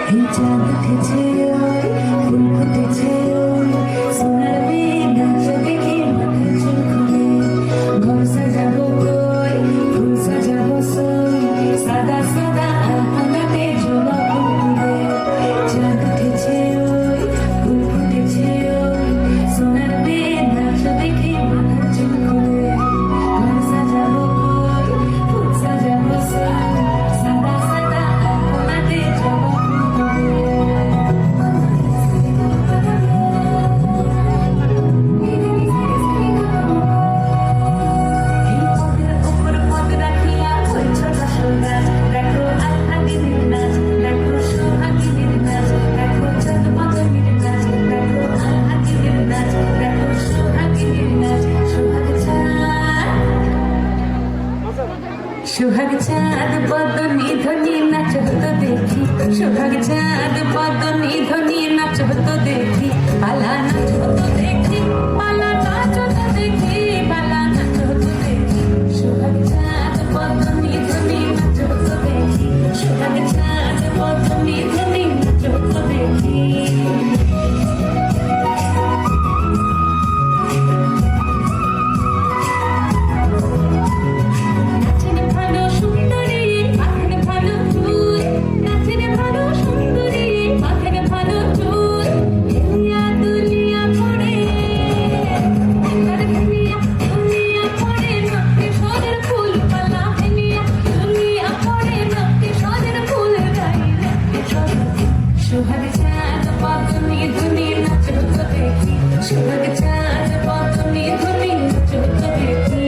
এই চাঁদ উঠেছে ওই ফুল ফুটেছে ওই সোনার মেয়ে নাচ দেখে মাথার চুল খুলে ঘর সাজাবো কই ফুল সাজাবো সই সাদা সাদা আলপনাতে জবা ফুল তুলে চাঁদ উঠেছে ওই ফুল ফুটেছে ওই সোনার মেয়ে নাচ দেখে মাথার চুল খুলে ঘর সাজাবো কই ফুল সাজাবো সই সাদা সাদা আলপনাতে জবা সোহাগ চাঁদ বদনি ধ্বনি নাচ হতো দেখি সোহাগ চাঁদ বদনি ধ্বনি নাচ হতো দেখি পালা নাচ হতো দেখি পালা নাচ হতো দেখি পালা নাচ হতো দেখি সোহাগ চাঁদ বদনি ধ্বনি নাচ হতো দেখি সোহাগ চাঁদ বদনি ধ্বনি নাচ হতো দেখি সোহাগ চাঁদ বদনি ধ্বনি নাচ হতো দেখি সোহাগ চাঁদ বদনি ধ্বনি নাচ হতো দেখি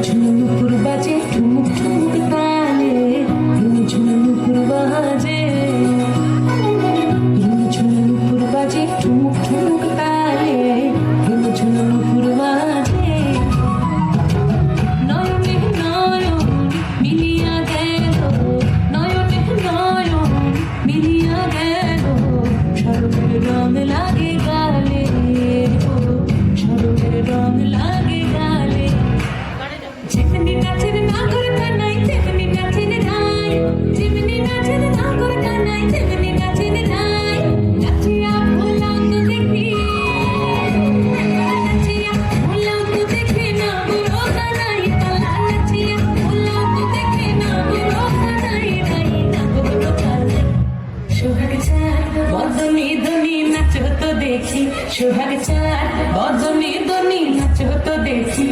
ঝুমুর বাজে ঠুমুক ঠুমুক তালে ঝুমুর বাজে ঠুমুক ঠুমুক তালে ঝুমুর বাজে নয়নে নয়ন মিলিয়া গেল নয়নে নয়ন মিলিয়া গেল সরবের রং লাগে গালে সরবের রং লাগে গালে যেমনি নাচের নাগর কানাই তেমনি নাচের ধাই যেমনি নাচের নাগর কানাই তেমনি নাচের ধাই নাচিয়া ভোলাও তো দেখি নাচিয়া ভোলাও তো দেখে না বুড়ো কানাই পালা নাচিয়া ভোলাও তো দেখে না বুড়ো কানাই নাই না বুড়ো কানাই সোহাগ চাঁদ বদনি ধ্বনি নাচ হতো দেখি সোহাগ চাঁদ বদনি ধ্বনি নাচ হতো দেখি